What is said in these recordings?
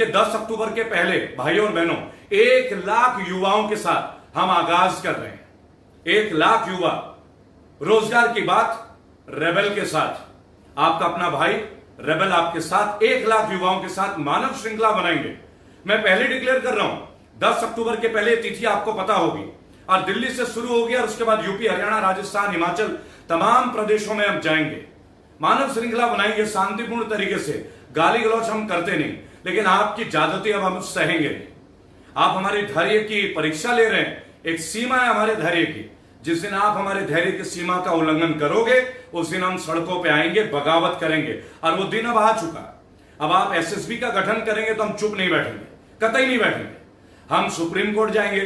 देखिए 10 अक्टूबर के पहले भाइयों और बहनों 1 लाख युवाओं के साथ हम आगाज कर रहे हैं। 1 लाख युवा, रोजगार की बात रेबेल के साथ, आपका अपना भाई रेबेल आपके साथ 1 लाख युवाओं के साथ मानव श्रृंखला बनाएंगे। मैं पहले डिक्लेयर कर रहा हूं 10 अक्टूबर के पहले तिथि आपको पता होगी और दिल्ली से शुरू होगी और उसके बाद यूपी, हरियाणा, राजस्थान, हिमाचल तमाम प्रदेशों में हम जाएंगे। मानव श्रृंखला बनाएंगे शांतिपूर्ण तरीके से। गाली गलौच हम करते नहीं, लेकिन आपकी ज्यादती अब हम सहेंगे नहीं। आप हमारे धैर्य की परीक्षा ले रहे हैं, एक सीमा है हमारे धैर्य की। जिस दिन आप हमारे धैर्य की सीमा का उल्लंघन करोगे उस दिन हम सड़कों पे आएंगे, बगावत करेंगे और वो दिन अब आ चुका। अब आप एसएसबी का गठन करेंगे तो हम चुप नहीं बैठेंगे, कतई नहीं बैठेंगे। हम सुप्रीम कोर्ट जाएंगे,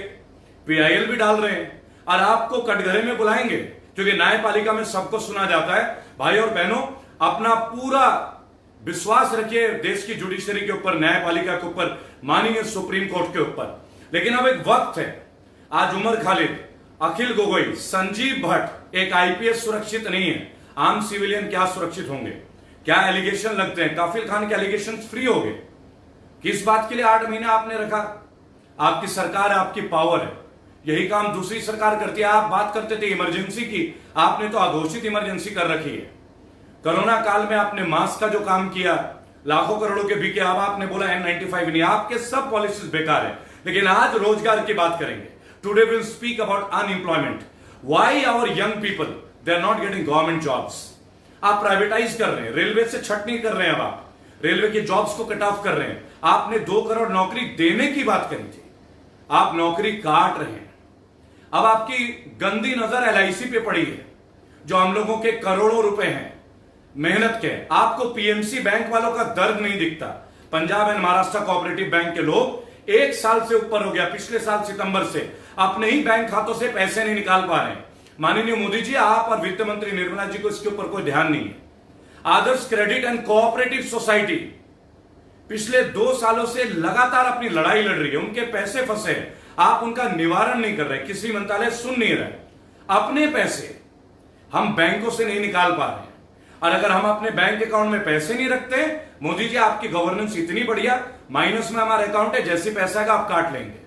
पीआईएल भी डाल रहे हैं और आपको कटघरे में बुलाएंगे, क्योंकि न्यायपालिका में सबको सुना जाता है। भाई और बहनों, अपना पूरा विश्वास रखिए देश की जुडिशरी के ऊपर, न्यायपालिका के ऊपर, माननीय सुप्रीम कोर्ट के ऊपर। लेकिन अब एक वक्त है, आज उमर खालिद, अखिल गोगोई, संजीव भट्ट, एक आईपीएस सुरक्षित नहीं है। आम सिविलियन क्या सुरक्षित होंगे? क्या एलिगेशन लगते हैं? काफिल खान के एलिगेशन फ्री हो गए। किस बात के लिए 8 महीने आपने रखा? आपकी सरकार है, आपकी पावर है, यही काम दूसरी सरकार करती है। आप बात करते थे इमरजेंसी की, आपने तो अघोषित इमरजेंसी कर रखी है। कोरोना काल में आपने मास्क का जो काम किया, लाखों करोड़ों के बिके, अब आपने बोला N95 नहीं। आपके सब पॉलिसीज बेकार है। लेकिन आज रोजगार की बात करेंगे। Today will speak about unemployment, why our young people they are not getting government jobs. आप प्राइवेटाइज कर रहे हैं, रेलवे से छट नहीं कर रहे हैं। अब आप रेलवे के जॉब्स को कट ऑफ कर रहे हैं। आपने 2 करोड़ नौकरी देने की बात करी थी, आप नौकरी काट रहे हैं। अब आपकी गंदी नजर एलआईसी पे पड़ी है, जो हम लोगों के करोड़ों रुपए हैं मेहनत के। आपको पीएमसी बैंक वालों का दर्द नहीं दिखता। Punjab and Maharashtra cooperative bank के लोग 1 साल से ऊपर हो गया, पिछले साल सितंबर से अपने ही बैंक खातों से पैसे नहीं निकाल पा रहे हैं। माननीय मोदी जी, आप और वित्त मंत्री निर्मला जी को इसके ऊपर कोई ध्यान नहीं है। आदर्श क्रेडिट एंड कोऑपरेटिव सोसाइटी पिछले 2 सालों से लगातार अपनी लड़ाई लड़ रही है, उनके पैसे फंसे हैं, आप उनका निवारण नहीं कर रहे, किसी मंत्रालय सुन नहीं रहे। अपने पैसे हम बैंकों से नहीं निकाल पा रहे हैं, और अगर हम अपने बैंक अकाउंट में पैसे नहीं रखते, मोदी जी आपकी गवर्नेंस इतनी बढ़िया, माइनस में हमारा अकाउंट है, जैसे पैसा का आप काट लेंगे।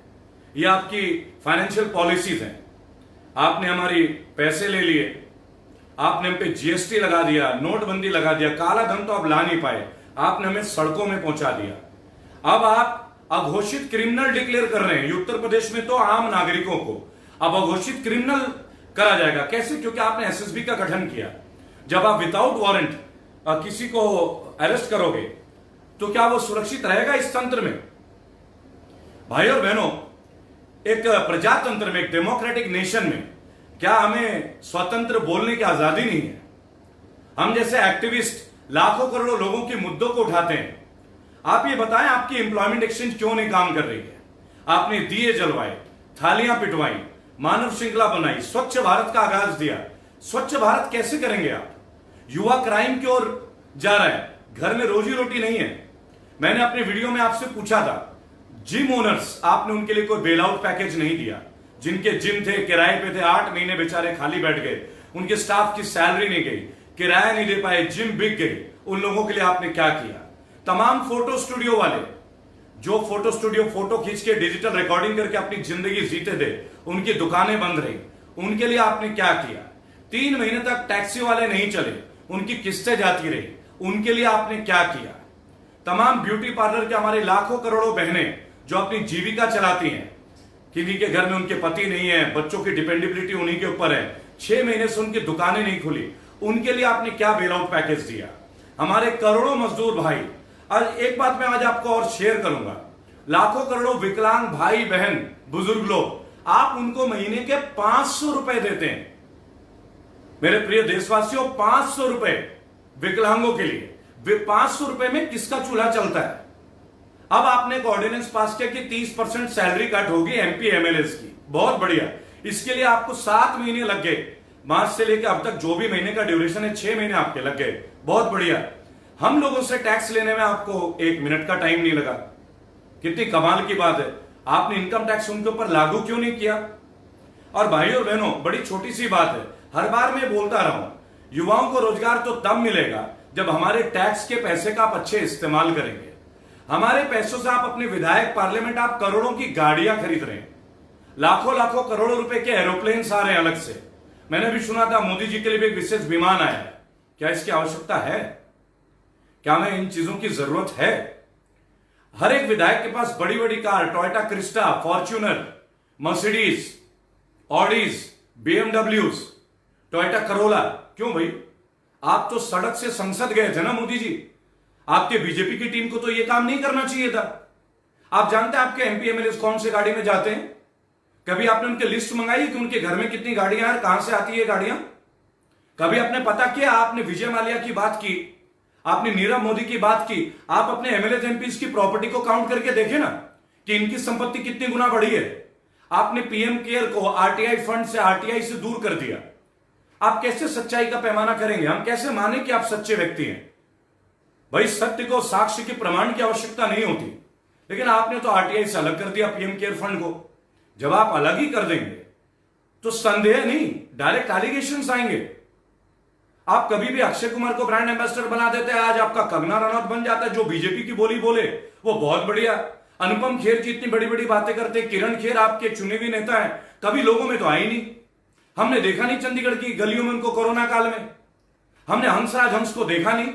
ये आपकी फाइनेंशियल पॉलिसीज हैं। आपने हमारी पैसे ले लिए, आपने हम पे जीएसटी लगा दिया, नोटबंदी लगा दिया, काला धन तो आप ला नहीं पाए, आपने हमें सड़कों में पहुंचा दिया। अब आप अघोषित क्रिमिनल डिक्लेयर कर रहे हैं। उत्तर प्रदेश में तो आम नागरिकों को अब अघोषित क्रिमिनल करा जाएगा। कैसे? क्योंकि आपने एसएसबी का गठन किया। जब आप विदाउट वारंट किसी को अरेस्ट करोगे तो क्या वो सुरक्षित रहेगा इस तंत्र में? भाई और बहनों, एक प्रजातंत्र में, एक डेमोक्रेटिक नेशन में क्या हमें स्वतंत्र बोलने की आजादी नहीं है? हम जैसे एक्टिविस्ट लाखों करोड़ों लोगों के मुद्दों को उठाते हैं। आप ये बताएं, आपकी एम्प्लॉयमेंट एक्सचेंज क्यों नहीं काम कर रही है? आपने दिए जलवाए, थालियां पिटवाई, मानव श्रृंखला बनाई, स्वच्छ भारत का आगाज दिया। स्वच्छ भारत कैसे करेंगे आप? युवा क्राइम की ओर जा रहा है, घर में रोजी रोटी नहीं है। मैंने अपने वीडियो में आपसे पूछा था, जिम ओनर्स, आपने उनके लिए कोई बेल आउट पैकेज नहीं दिया। जिनके जिम थे, किराए पे थे, 8 महीने बेचारे खाली बैठ गए, उनके स्टाफ की सैलरी नहीं गई, किराया नहीं दे पाए, जिम बिक गई। उन लोगों के लिए आपने क्या किया? तमाम फोटो स्टूडियो वाले, जो फोटो स्टूडियो फोटो खींच के डिजिटल रिकॉर्डिंग करके अपनी जिंदगी जीते थे, उनकी दुकानें बंद रही, उनके लिए आपने क्या किया? 3 महीने तक टैक्सी वाले नहीं चले, उनकी किस्तें जाती रही, उनके लिए आपने क्या किया? तमाम ब्यूटी पार्लर के हमारे लाखों करोड़ों बहनें जो अपनी जीविका चलाती हैं, किन्हीं के घर में उनके पति नहीं है, बच्चों की डिपेंडेबिलिटी उन्हीं के ऊपर है, 6 महीने से उनकी दुकानें नहीं खुली, उनके लिए आपने क्या बेल आउट पैकेज दिया? हमारे करोड़ों मजदूर भाई, और एक बात मैं आज आपको और शेयर करूंगा, लाखों करोड़ों विकलांग भाई बहन बुजुर्ग लोग, आप उनको महीने के 500 रुपए देते हैं। मेरे प्रिय देशवासियों, 500 रुपए विकलांगों के लिए। वे 500 रुपए में किसका चूल्हा चलता है? अब आपने एक ऑर्डिनेंस पास किया कि 30% सैलरी कट होगी एमपी एमएलएस की। बहुत बढ़िया। इसके लिए आपको 7 महीने लग गए, मार्च से लेकर अब तक जो भी महीने का ड्यूरेशन है, 6 महीने आपके लग गए। बहुत बढ़िया। हम लोगों से टैक्स लेने में आपको 1 मिनट का टाइम नहीं लगा। कितनी कमाल की बात है। आपने इनकम टैक्स उनके ऊपर लागू क्यों नहीं किया? और भाइयों और बहनों, बड़ी छोटी सी बात है, हर बार मैं बोलता रहा हूं, युवाओं को रोजगार तो तब मिलेगा जब हमारे टैक्स के पैसे का आप अच्छे इस्तेमाल करेंगे। हमारे पैसों से आप अपने विधायक, पार्लियामेंट, आप करोड़ों की गाड़ियां खरीद रहे हैं, लाखों लाखों करोड़ों रुपए के एरोप्लेन आ रहे हैं अलग से। मैंने भी सुना था मोदी जी के लिए भी एक विशेष विमान आया है। क्या इसकी आवश्यकता है? क्या हमें इन चीजों की जरूरत है? हर एक विधायक के पास बड़ी बड़ी car, Toyota Crysta, Fortuner, Mercedes, Audis, BMWs, Toyota Corolla. क्यों भाई? आप तो सड़क से संसद गए थे ना मोदी जी। आपके बीजेपी की टीम को तो यह काम नहीं करना चाहिए था। आप जानते हैं आपके एमपी एमएलए कौन से गाड़ी में जाते हैं? कभी आपने उनके लिस्ट मंगाई कि उनके घर में कितनी गाड़ियां हैं, कहां से आती है गाड़ियां? कभी आपने पता किया? आपने विजय माल्या की बात की, आपने नीरव मोदी की बात की, आप अपने एमएलए एमपी की प्रॉपर्टी को काउंट करके देखे ना कि इनकी संपत्ति कितनी गुना बढ़ी है। आपने पीएम केयर को आरटीआई फंड से, आरटीआई से दूर कर दिया। आप कैसे सच्चाई का पैमाना करेंगे? हम कैसे माने कि आप सच्चे व्यक्ति हैं? भाई सत्य को साक्ष्य के प्रमाण की आवश्यकता नहीं होती, लेकिन आपने तो आरटीआई से अलग कर दिया पीएम केयर फंड को। जब आप अलग ही कर देंगे तो संदेह नहीं, डायरेक्ट एलिगेशंस आएंगे। आप कभी भी अक्षय कुमार को ब्रांड एम्बेसडर बना देते हैं, आज आपका कंगना रनौत बन जाता है। जो बीजेपी की बोली बोले वो बहुत बढ़िया। अनुपम खेर जी इतनी बड़ी बड़ी बातें करते, किरण खेर आपके चुने हुए नेता है, कभी लोगों में तो आए नहीं। हमने देखा नहीं चंडीगढ़ की गलियों में उनको कोरोना काल में, हमने हंसराज हंस को देखा नहीं,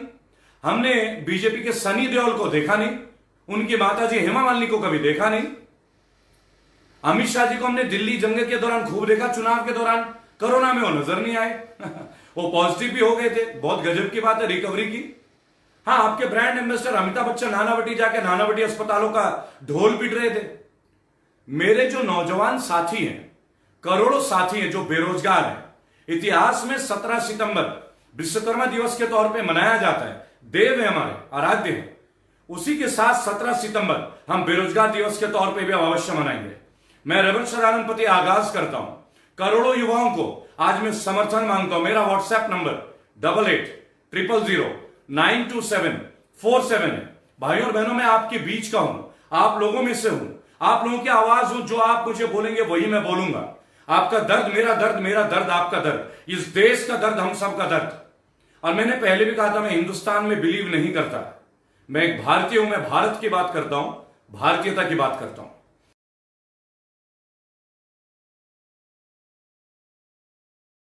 हमने बीजेपी के सनी देओल को देखा नहीं, उनकी माताजी हेमा मालिनी को कभी देखा नहीं। अमित शाह जी को हमने दिल्ली जंग के दौरान खूब देखा, चुनाव के दौरान। कोरोना में वो नजर नहीं आए वो पॉजिटिव भी हो गए थे। बहुत गजब की बात है रिकवरी की। हाँ, आपके ब्रांड एम्बेसडर अमिताभ बच्चन नानावटी जाके नानावटी अस्पतालों का ढोल पीट रहे थे। मेरे जो नौजवान साथी हैं, करोड़ों साथी हैं जो बेरोजगार हैं, इतिहास में 17 सितंबर विश्वकर्मा दिवस के तौर पे मनाया जाता है। देव है हमारे, आराध्य है। उसी के साथ 17 सितंबर हम बेरोजगार दिवस के तौर पे भी अवश्य मनाएंगे। मैं रेबल शरारन पति आगाज करता हूं। करोड़ों युवाओं को आज मैं समर्थन मांगता हूं। मेरा व्हाट्सएप नंबर 8800092747 है। भाइयों और बहनों, मैं आपके बीच का हूं, आप लोगों में से हूं, आप लोगों की आवाज हूं। जो आप मुझे बोलेंगे वही मैं बोलूंगा। आपका दर्द मेरा दर्द, मेरा दर्द आपका दर्द, इस देश का दर्द हम सबका दर्द। और मैंने पहले भी कहा था, मैं हिंदुस्तान में बिलीव नहीं करता। मैं एक भारतीय हूं, मैं भारत की बात करता हूं, भारतीयता की बात करता हूं।